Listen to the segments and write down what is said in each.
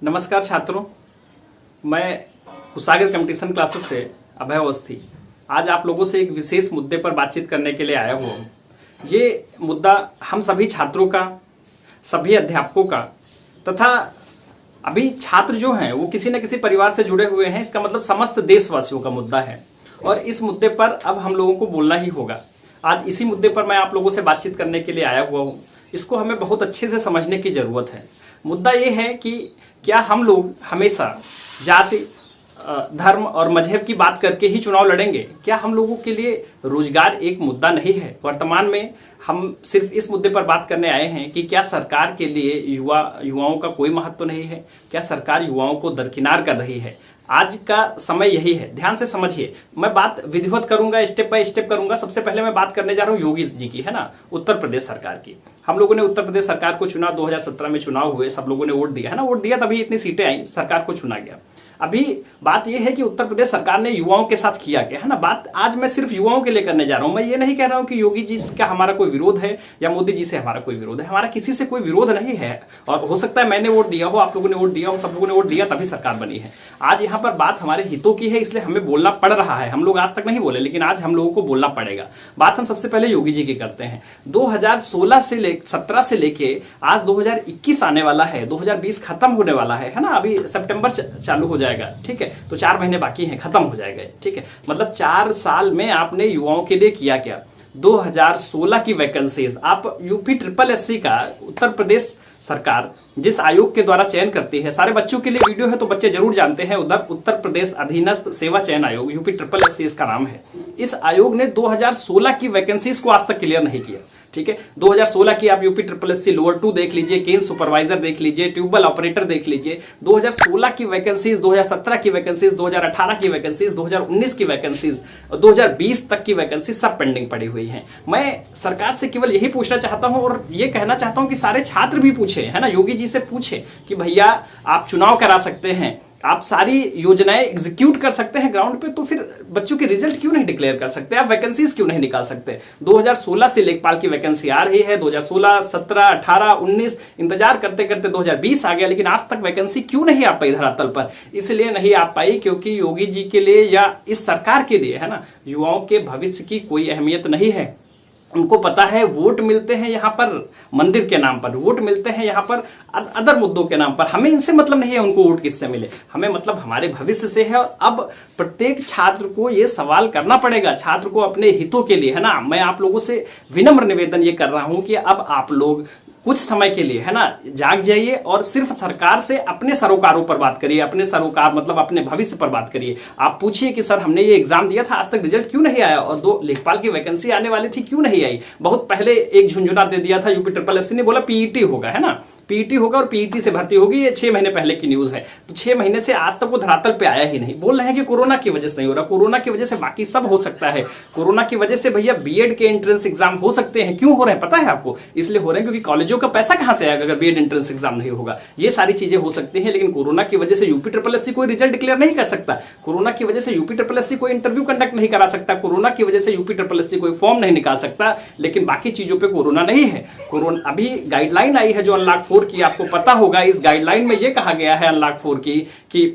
नमस्कार छात्रों, मैं कुशागर कंपटीशन क्लासेस से अभय अवस्थी आज आप लोगों से एक विशेष मुद्दे पर बातचीत करने के लिए आया हुआ हूँ। ये मुद्दा हम सभी छात्रों का, सभी अध्यापकों का तथा अभी छात्र जो हैं वो किसी न किसी परिवार से जुड़े हुए हैं। इसका मतलब समस्त देशवासियों का मुद्दा है और इस मुद्दे पर अब हम लोगों को बोलना ही होगा। आज इसी मुद्दे पर मैं आप लोगों से बातचीत करने के लिए आया हुआ हूँ। इसको हमें बहुत अच्छे से समझने की ज़रूरत है। मुद्दा ये है कि क्या हम लोग हमेशा जाति, धर्म और मजहब की बात करके ही चुनाव लड़ेंगे? क्या हम लोगों के लिए रोजगार एक मुद्दा नहीं है? वर्तमान में हम सिर्फ इस मुद्दे पर बात करने आए हैं कि क्या सरकार के लिए युवाओं का कोई महत्व नहीं है? क्या सरकार युवाओं को दरकिनार कर रही है? आज का समय यही है। ध्यान से समझिए, मैं बात विधिवत करूंगा, स्टेप बाय स्टेप करूंगा। सबसे पहले मैं बात करने जा रहा हूं योगी जी की, है ना, उत्तर प्रदेश सरकार की। हम लोगों ने उत्तर प्रदेश सरकार को चुना, 2017 में चुनाव हुए, सब लोगों ने वोट दिया, है ना, वोट दिया तभी इतनी सीटें आई, सरकार को चुना गया। अभी बात यह है कि उत्तर प्रदेश सरकार ने युवाओं के साथ किया क्या, है ना। बात आज मैं सिर्फ युवाओं के लिए करने जा रहा हूं। मैं ये नहीं कह रहा हूं कि योगी जी का हमारा कोई विरोध है या मोदी जी से हमारा कोई विरोध है। हमारा किसी से कोई विरोध नहीं है और हो सकता है मैंने वोट दिया हो, आप लोगों ने वोट दिया हो, सब लोगों ने वोट दिया तभी सरकार बनी है। आज यहाँ पर बात हमारे हितों की है, इसलिए हमें बोलना पड़ रहा है। हम लोग आज तक नहीं बोले, लेकिन आज हम लोगों को बोलना पड़ेगा। बात हम सबसे पहले योगी जी की करते हैं। 2017 से लेके आज 2021 आने वाला है, 2020 खत्म होने वाला है ना। अभी सितंबर चालू हो जाएगा, ठीक है, तो 4 महीने बाकी हैं, खत्म हो जाएगा, ठीक है। मतलब 4 साल में आपने युवाओं के लिए किया क्या? 2016 की वैकेंसीज आप यूपी SSS का उत्तर प्रदेश सरकार जिस आयोग के द्वारा चयन करती है, सारे बच्चों के लिए वीडियो है तो बच्चे जरूर जानते हैं, उधर उत्तर प्रदेश अधीनस्थ सेवा चयन आयोग, यूपी SSS इसका नाम है। इस आयोग ने 2016 की वैकेंसीज को आज तक क्लियर नहीं किया, ठीक है। 2016 की आप यूपी SSS लोअर 2 देख लीजिए, केन सुपरवाइजर देख लीजिए, ट्यूबवेल ऑपरेटर देख लीजिए। 2016 की वैकेंसीज, 2017 की वैकेंसीज, 2018 की वैकेंसीज, 2019 की वैकेंसीज, 2020 तक की वैकेंसी सब पेंडिंग पड़ी हुई है। मैं सरकार से केवल यही पूछना चाहता हूं और ये कहना चाहता हूं कि सारे छात्र भी पूछे, है ना, योगी जी से पूछे कि भैया आप चुनाव करा सकते हैं, आप सारी योजनाएं एग्जीक्यूट कर सकते हैं ग्राउंड पे, तो फिर बच्चों के रिजल्ट क्यों नहीं डिक्लेयर कर सकते? आप वैकेंसीज क्यों नहीं निकाल सकते? 2016 से लेखपाल की वैकेंसी आ रही है, 2016, 17, 18, 19 इंतजार करते करते 2020 आ गया, लेकिन आज तक वैकेंसी क्यों नहीं आ पाई धरातल पर? इसलिए नहीं आ पाई क्योंकि योगी जी के लिए या इस सरकार के लिए, है ना, युवाओं के भविष्य की कोई अहमियत नहीं है। उनको पता है वोट मिलते हैं यहाँ पर मंदिर के नाम पर, वोट मिलते हैं यहाँ पर अदर मुद्दों के नाम पर। हमें इनसे मतलब नहीं है उनको वोट किससे मिले, हमें मतलब हमारे भविष्य से है। और अब प्रत्येक छात्र को ये सवाल करना पड़ेगा, छात्र को अपने हितों के लिए, है ना। मैं आप लोगों से विनम्र निवेदन ये कर रहा हूं कि अब आप लोग कुछ समय के लिए, है ना, जाग जाइए और सिर्फ सरकार से अपने सरोकारों पर बात करिए। अपने सरोकार मतलब अपने भविष्य पर बात करिए। आप पूछिए कि सर हमने ये एग्जाम दिया था, आज तक रिजल्ट क्यों नहीं आया, और 2 लेखपाल की वैकेंसी आने वाली थी, क्यों नहीं आई? बहुत पहले एक झुंझुना दे दिया था, यूपी SSS ने बोला पीईटी होगा, है ना, पीईटी होगा और पीईटी से भर्ती होगी। ये 6 महीने पहले की न्यूज है, तो 6 महीने से आज तक वो धरातल पे आया ही नहीं। बोल रहे हैं कि कोरोना की वजह से नहीं हो रहा, कोरोना की वजह से बाकी सब हो सकता है। कोरोना की वजह से भैया बीएड के एंट्रेंस एग्जाम हो सकते हैं। क्यों हो रहे हैं पता है आपको? इसलिए हो रहे हैं क्योंकि कॉलेजों का पैसा कहां से आएगा अगर बीएड एंट्रेंस एग्जाम नहीं होगा। ये सारी चीजें हो सकती हैं, लेकिन कोरोना की वजह से यूपी SSS कोई रिजल्ट डिक्लेयर नहीं कर सकता। कोरोना की वजह से यूपी SSS कोई इंटरव्यू कंडक्ट नहीं करा सकता। कोरोना की वजह से यूपी SSS कोई फॉर्म नहीं निकाल सकता। लेकिन बाकी चीजों पे कोरोना नहीं है। कोरोना अभी गाइडलाइन आई है जो अनलॉक 4 की, आपको पता होगा। इस गाइडलाइन में यह कहा गया है अनलॉक 4 की कि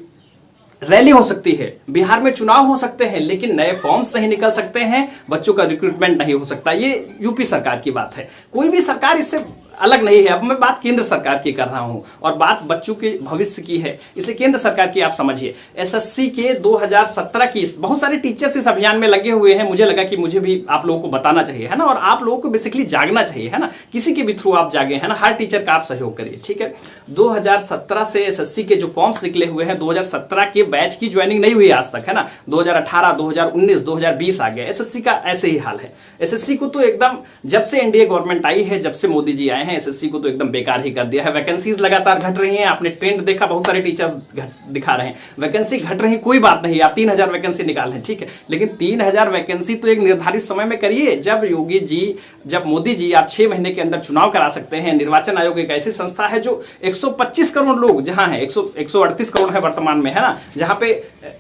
रैली हो सकती है, बिहार में चुनाव हो सकते हैं, लेकिन नए फॉर्म्स नहीं निकल सकते हैं, बच्चों का रिक्रूटमेंट नहीं हो सकता। ये यूपी सरकार की बात है, कोई भी सरकार इससे अलग नहीं है। अब मैं बात केंद्र सरकार की कर रहा हूं और बात बच्चों के भविष्य की है, इसलिए केंद्र सरकार की आप समझिए। एसएससी के 2017 की बहुत सारे टीचर्स इस अभियान में लगे हुए हैं। मुझे लगा कि मुझे भी आप लोगों को बताना चाहिए, है ना, और आप लोगों को बेसिकली जागना चाहिए, है ना, किसी के भी थ्रू आप जागे, है ना, हर टीचर का आप सहयोग करिए, ठीक है। 2017 से एसएससी के जो फॉर्म्स निकले हुए हैं, 2017 के बैच की ज्वाइनिंग नहीं हुई आज तक, है ना। 2018, 2019, 2020 आ गया। एसएससी का ऐसे ही हाल है। एसएससी को तो एकदम जब से एनडीए गवर्नमेंट आई है, जब से मोदी जी आए हैं, एसएससी को तो एकदम बेकार ही कर दिया है। वैकेंसीज लगातार घट रही हैं, आपने ट्रेंड देखा, बहुत सारे टीचर्स दिखा रहे हैं वैकेंसी घट रही, कोई बात नहीं, आप 3000 वैकेंसी निकाल लें, ठीक है, लेकिन 3000 वैकेंसी तो एक निर्धारित समय में करिए। जब योगी जी, जब मोदी जी, आप 6 महीने के अंदर चुनाव करा सकते हैं। निर्वाचन आयोग एक ऐसी संस्था है जो 125 करोड़ लोग, जहां है 138 करोड़ है वर्तमान में, है ना, जहां पे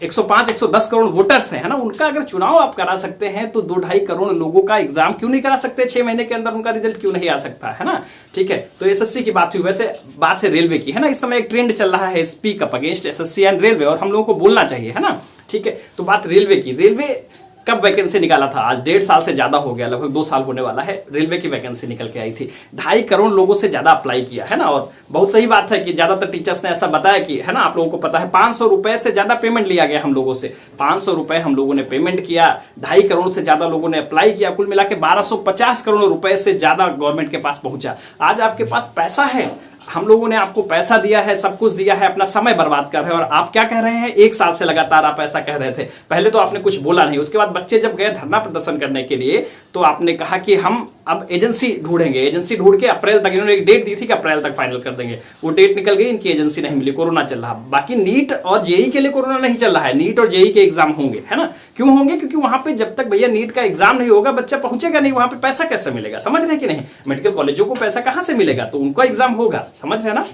105, 110 करोड़ वोटर्स हैं, है ना, उनका अगर चुनाव आप करा सकते हैं तो 2-2.5 करोड़ लोगों का एग्जाम क्यों नहीं करा सकते? 6 महीने के अंदर उनका रिजल्ट क्यों नहीं आ सकता, है ना। ठीक है। तो एसएससी की बात हुई, वैसे बात है रेलवे की, है ना। इस समय एक ट्रेंड चल रहा है speak up against SSC and railway, और हम लोगों को बोलना चाहिए, है ना, ठीक है। तो बात रेलवे की, रेलवे कब वैकेंसी निकाला था, आज 1.5 साल से ज्यादा हो गया, लगभग 2 साल होने वाला है, रेलवे की वैकेंसी निकल के आई थी। 2.5 करोड़ लोगों से ज्यादा अप्लाई किया, है ना। और बहुत सही बात है कि ज्यादातर टीचर्स ने ऐसा बताया कि, है ना, आप लोगों को पता है 500 रुपए से ज्यादा पेमेंट लिया गया हम लोगों से, 500 रुपए हम लोगों ने पेमेंट किया, 2.5 करोड़ से ज्यादा लोगों ने अप्लाई किया, कुल मिला के 1250 करोड़ रुपए से ज्यादा गवर्नमेंट के पास पहुंचा। आज आपके पास पैसा है, हम लोगों ने आपको पैसा दिया है, सब कुछ दिया है, अपना समय बर्बाद कर रहे हैं, और आप क्या कह रहे हैं, 1 साल से लगातार आप ऐसा कह रहे थे। पहले तो आपने कुछ बोला नहीं, उसके बाद बच्चे जब गए धरना प्रदर्शन करने के लिए तो आपने कहा कि हम अब एजेंसी ढूंढेंगे, एजेंसी ढूंढ के अप्रैल तक, इन्होंने एक डेट दी थी कि अप्रैल तक फाइनल कर देंगे, वो डेट निकल गई, इनकी एजेंसी नहीं मिली, कोरोना चल रहा। बाकी नीट और जेई के लिए कोरोना नहीं चल रहा है, नीट और जेई के एग्जाम होंगे, है ना। क्यों होंगे, क्योंकि वहां पे जब तक भैया नीट का एग्जाम नहीं होगा बच्चा पहुंचेगा नहीं, वहां पे पैसा कैसे मिलेगा, समझ रहे कि नहीं। मेडिकल कॉलेजों को पैसा कहां से मिलेगा, तो उनका एग्जाम होगा, समझ रहे ना।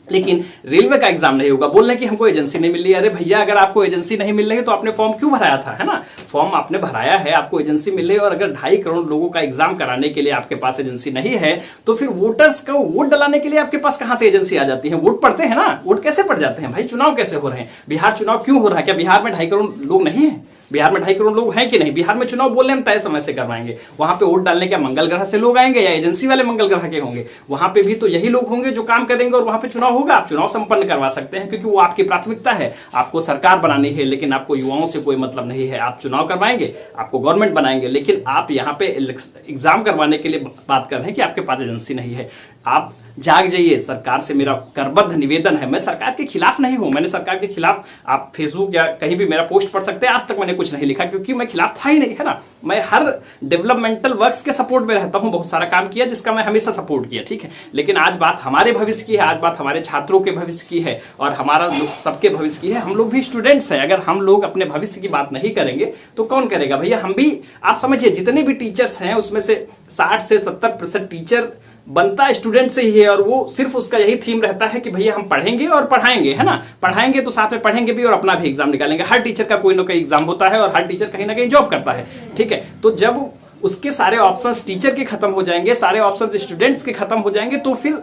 लेकिन रेलवे का एग्जाम नहीं होगा। बोल रहे कि हमको एजेंसी नहीं मिल रही, अरे भैया अगर आपको एजेंसी नहीं मिल रही तो आपने फॉर्म क्यों भराया था, है ना। फॉर्म आपने भराया है, आपको एजेंसी मिल रही है, और अगर 2.5 करोड़ लोगों का एग्जाम कराने के लिए आपके पास एजेंसी नहीं है तो फिर वोटर्स को वोट डलाने के लिए आपके पास कहां से एजेंसी आ जाती है। वोट पड़ते हैं ना, वोट कैसे पड़ जाते हैं भाई, चुनाव कैसे हो रहे हैं। बिहार चुनाव क्यों हो रहा है, क्या बिहार में 2.5 करोड़ लोग नहीं है, बिहार में 2.5 करोड़ लोग हैं कि नहीं। बिहार में चुनाव बोले हम तय समय से करवाएंगे, वहां पे वोट डालने के मंगल ग्रह से लोग आएंगे या एजेंसी वाले मंगल ग्रह के होंगे, वहां पे भी तो यही लोग होंगे जो काम करेंगे, और वहां पे चुनाव होगा, आप चुनाव संपन्न करवा सकते हैं, क्योंकि वो आपकी प्राथमिकता है, आपको सरकार बनानी है, लेकिन आपको युवाओं से कोई मतलब नहीं है। आप चुनाव करवाएंगे, आपको गवर्नमेंट बनाएंगे, लेकिन आप यहाँ पे एग्जाम करवाने के लिए बात कर रहे हैं कि आपके पास एजेंसी नहीं है। आप जाग जाइए, सरकार से मेरा करबद्ध निवेदन है। मैं सरकार के खिलाफ नहीं हूं, मैंने सरकार के खिलाफ, आप फेसबुक या कहीं भी मेरा पोस्ट पढ़ सकते हैं, आज तक मैंने कुछ नहीं लिखा, क्योंकि मैं खिलाफ था ही नहीं, है ना। मैं हर डेवलपमेंटल वर्क्स के सपोर्ट में रहता हूं, बहुत सारा काम किया जिसका मैं हमेशा सपोर्ट किया, ठीक है। लेकिन आज बात हमारे भविष्य की है, आज बात हमारे छात्रों के भविष्य की है, और हमारा सबके भविष्य की है। हम लोग भी स्टूडेंट्स हैं, अगर हम लोग अपने भविष्य की बात नहीं करेंगे तो कौन करेगा भैया। हम भी, आप समझिए जितने भी टीचर्स हैं उसमें से 60 से 70% टीचर बनता स्टूडेंट से ही है, और वो सिर्फ उसका यही थीम रहता है कि भैया हम पढ़ेंगे और पढ़ाएंगे, है ना। पढ़ाएंगे तो साथ में पढ़ेंगे भी और अपना भी एग्जाम निकालेंगे। हर टीचर का कोई ना कोई एग्जाम होता है, और हर टीचर कहीं ना कहीं जॉब करता है, ठीक है। तो जब उसके सारे ऑप्शंस टीचर के खत्म हो जाएंगे, सारे ऑप्शंस स्टूडेंट्स के खत्म हो जाएंगे, तो फिर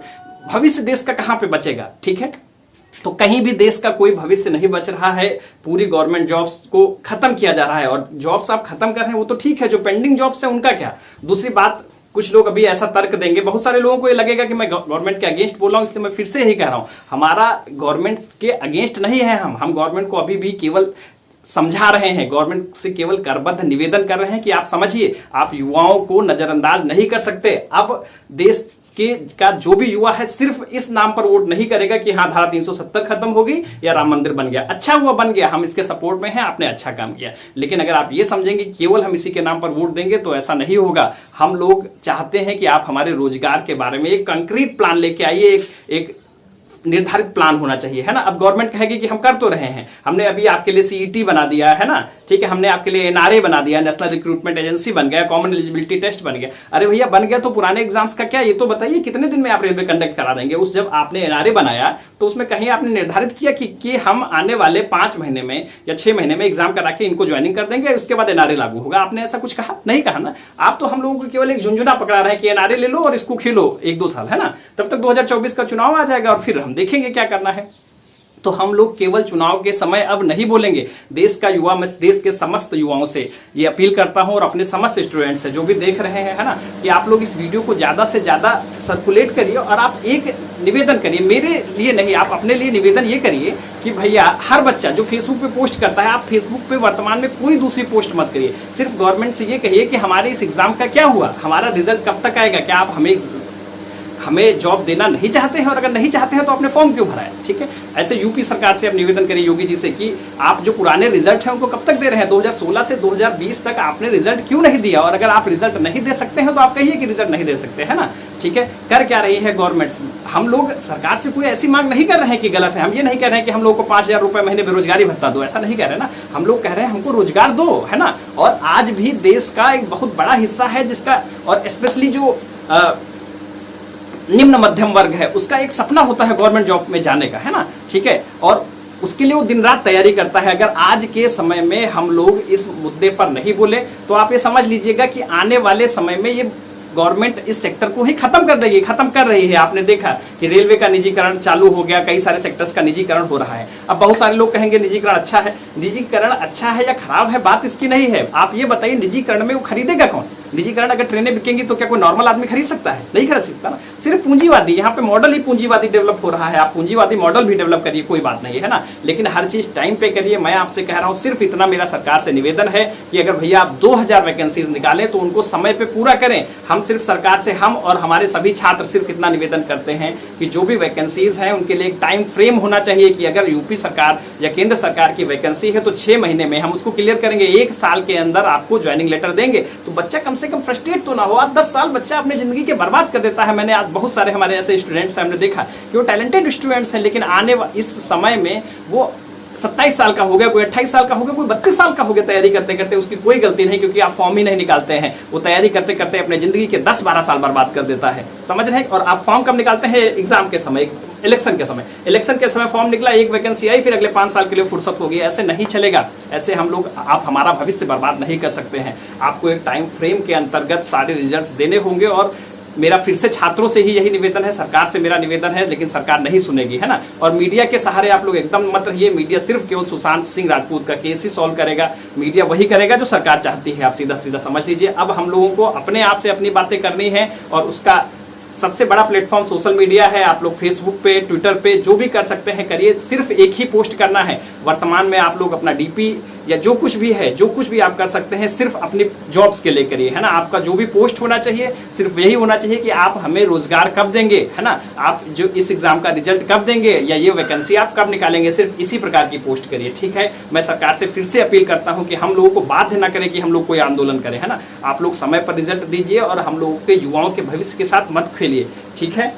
भविष्य देश का कहां पे बचेगा, ठीक है। तो कहीं भी देश का कोई भविष्य नहीं बच रहा है, पूरी गवर्नमेंट जॉब्स को खत्म किया जा रहा है, और जॉब्स आप खत्म कर रहे हैं वो तो ठीक है, जो पेंडिंग जॉब्स है उनका क्या। दूसरी बात, कुछ लोग अभी ऐसा तर्क देंगे, बहुत सारे लोगों को ये लगेगा कि मैं गवर्नमेंट के अगेंस्ट बोल रहा हूं, इसलिए मैं फिर से यही कह रहा हूं, हमारा गवर्नमेंट के अगेंस्ट नहीं है, हम गवर्नमेंट को अभी भी केवल समझा रहे हैं, गवर्नमेंट से केवल करबद्ध निवेदन कर रहे हैं कि आप समझिए, आप युवाओं को नजरअंदाज नहीं कर सकते। अब देश का जो भी युवा है सिर्फ इस नाम पर वोट नहीं करेगा कि हाँ धारा 370 खत्म हो गई या राम मंदिर बन गया, अच्छा हुआ बन गया, हम इसके सपोर्ट में हैं, आपने अच्छा काम किया। लेकिन अगर आप ये समझेंगे केवल हम इसी के नाम पर वोट देंगे तो ऐसा नहीं होगा। हम लोग चाहते हैं कि आप हमारे रोजगार के बारे में एक कंक्रीट प्लान लेके आइए, एक निर्धारित प्लान होना चाहिए, है ना। अब गवर्नमेंट कहेगी कि हम कर तो रहे हैं, हमने अभी आपके लिए सीईटी बना दिया है ना, ठीक है, हमने आपके लिए एनआरए बना दिया, नेशनल रिक्रूटमेंट एजेंसी बन गया, कॉमन एलिजिबिलिटी टेस्ट बन गया। अरे भैया बन गया तो पुराने एग्जाम्स का क्या, ये तो बताइए कितने दिन में आप रेलवे कंडक्ट करा देंगे। उस जब आपने एनआरए बनाया तो उसमें कहीं आपने निर्धारित किया कि हम आने वाले 5 महीने में या 6 महीने में एग्जाम करा के इनको ज्वाइनिंग कर देंगे, उसके बाद एनआरए लागू होगा। आपने ऐसा कुछ कहा नहीं, कहा ना। आप तो हम लोगों को केवल एक झुंझुना पकड़ा रहे हैं कि एनआरए ले लो और इसको खेलो 1-2 साल, है ना। तब तक 2024 का चुनाव आ जाएगा और फिर हम देखेंगे क्या करना है। तो हम लोग केवल चुनाव के समय अब नहीं बोलेंगे। देश का युवा, मैं देश के समस्त युवाओं से ये अपील करता हूं और अपने समस्त स्टूडेंट्स से जो भी देख रहे हैं, है ना, कि आप लोग इस वीडियो को ज्यादा से ज्यादा सर्कुलेट करिए और आप एक निवेदन करिए, मेरे लिए नहीं, आप अपने लिए निवेदन ये करिए कि भैया हर बच्चा जो फेसबुक पे पोस्ट करता है, आप फेसबुक पे वर्तमान में कोई दूसरी पोस्ट मत करिए। सिर्फ गवर्नमेंट से ये कहिए कि हमारे इस एग्जाम का क्या हुआ, हमारा रिजल्ट कब तक आएगा, क्या आप हमें जॉब देना नहीं चाहते हैं, और अगर नहीं चाहते हैं तो आपने फॉर्म क्यों भरा है, ठीक है। ऐसे यूपी सरकार से अब निवेदन करिए, योगी जी से, कि आप जो पुराने रिजल्ट हैं उनको कब तक दे रहे हैं, 2016 से 2020 तक आपने रिजल्ट क्यों नहीं दिया, और अगर आप रिजल्ट नहीं दे सकते हैं तो आप कहिए कि रिजल्ट नहीं दे सकते, है ना, ठीक है। कर क्या रही है गवर्नमेंट, हम लोग सरकार से कोई ऐसी मांग नहीं कर रहे हैं कि गलत है, हम ये नहीं कह रहे हैं कि हम लोग को 5,000 रुपए महीने बेरोजगारी भत्ता दो, ऐसा नहीं कह रहे ना, हम लोग कह रहे हैं हमको रोजगार दो, है ना। और आज भी देश का एक बहुत बड़ा हिस्सा है जिसका, और स्पेशली जो निम्न मध्यम वर्ग है, उसका एक सपना होता है गवर्नमेंट जॉब में जाने का, है ना, ठीक है, और उसके लिए वो दिन रात तैयारी करता है। अगर आज के समय में हम लोग इस मुद्दे पर नहीं बोले तो आप ये समझ लीजिएगा कि आने वाले समय में ये गवर्नमेंट इस सेक्टर को ही खत्म कर देगी, खत्म कर रही है। आपने देखा कि रेलवे का निजीकरण चालू हो गया, कई सारे सेक्टर्स का निजीकरण हो रहा है। अब बहुत सारे लोग कहेंगे निजीकरण अच्छा है। निजीकरण अच्छा है या खराब है बात इसकी नहीं है। आप ये बताइए निजीकरण में वो खरीदेगा कौन? निजीकरण अगर ट्रेनें बिकेंगी तो क्या कोई नॉर्मल आदमी खरीद सकता है? नहीं खरीद सकता ना। सिर्फ पूंजीवादी, यहाँ पे मॉडल ही पूंजीवादी डेवलप हो रहा है। आप पूंजीवादी मॉडल भी डेवलप करिए, कोई बात नहीं है ना, लेकिन हर चीज टाइम पे करिए। मैं आपसे कह रहा हूँ सिर्फ इतना मेरा सरकार से निवेदन है कि अगर भैया आप 2000 वैकेंसीज निकालें तो उनको समय पे पूरा करें। हम सिर्फ सरकार से, हम और हमारे सभी छात्र सिर्फ इतना निवेदन करते हैं कि जो भी वैकेंसीज हैं उनके लिए एक टाइम फ्रेम होना चाहिए कि अगर यूपी सरकार या केंद्र सरकार की वैकेंसी है तो 6 महीने में हम उसको क्लियर करेंगे, 1 साल के अंदर आपको ज्वाइनिंग लेटर देंगे। तो बच्चा कम से कम फ्रस्ट्रेट तो ना हो। आज 10 साल बच्चा अपनी जिंदगी के बर्बाद कर देता है। मैंने आज बहुत सारे हमारे ऐसे स्टूडेंट्स हैं, हमने देखा कि वो टैलेंटेड स्टूडेंट्स हैं, लेकिन आने इस समय में वो 27 साल का हो गया, कोई 28 साल का हो गया, कोई 32 साल का हो गया तैयारी करते करते। उसकी कोई गलती नहीं, क्योंकि आप फॉर्म ही नहीं निकालते हैं। वो तैयारी करते करते अपने जिंदगी के 10-12 साल बर्बाद कर देता है, समझ रहे हैं। और आप फॉर्म कब निकालते हैं? एग्जाम के समय, इलेक्शन के समय। इलेक्शन के समय फॉर्म निकला, एक वैकेंसी आई, फिर अगले 5 साल के लिए फुर्सत होगी। ऐसे नहीं चलेगा। ऐसे हम लोग, आप हमारा भविष्य बर्बाद नहीं कर सकते हैं। आपको एक टाइम फ्रेम के अंतर्गत सारे रिजल्ट्स देने होंगे। और मेरा फिर से छात्रों से ही यही निवेदन है, सरकार से मेरा निवेदन है, लेकिन सरकार नहीं सुनेगी, है ना। और मीडिया के सहारे आप लोग एकदम मत रहिए। मीडिया सिर्फ केवल सुशांत सिंह राजपूत का केस ही सॉल्व करेगा। मीडिया वही करेगा जो सरकार चाहती है। आप सीधा सीधा समझ लीजिए। अब हम लोगों को अपने आप से अपनी बातें करनी है, और उसका सबसे बड़ा प्लेटफॉर्म सोशल मीडिया है। आप लोग फेसबुक पे, ट्विटर पे जो भी कर सकते हैं करिए। सिर्फ एक ही पोस्ट करना है। वर्तमान में आप लोग अपना डीपी या जो कुछ भी है, जो कुछ भी आप कर सकते हैं, सिर्फ अपनी जॉब्स के लिए करिए, है ना। आपका जो भी पोस्ट होना चाहिए सिर्फ यही होना चाहिए कि आप हमें रोजगार कब देंगे, है ना। आप जो इस एग्जाम का रिजल्ट कब देंगे, या ये वैकेंसी आप कब निकालेंगे, सिर्फ इसी प्रकार की पोस्ट करिए, ठीक है। मैं सरकार से फिर से अपील करता हूं कि हम लोगों को बाध्य ना करें कि हम लोग कोई आंदोलन करें, है ना। आप लोग समय पर रिजल्ट दीजिए और हम लोगों के युवाओं के भविष्य के साथ मत खेलिए, ठीक है।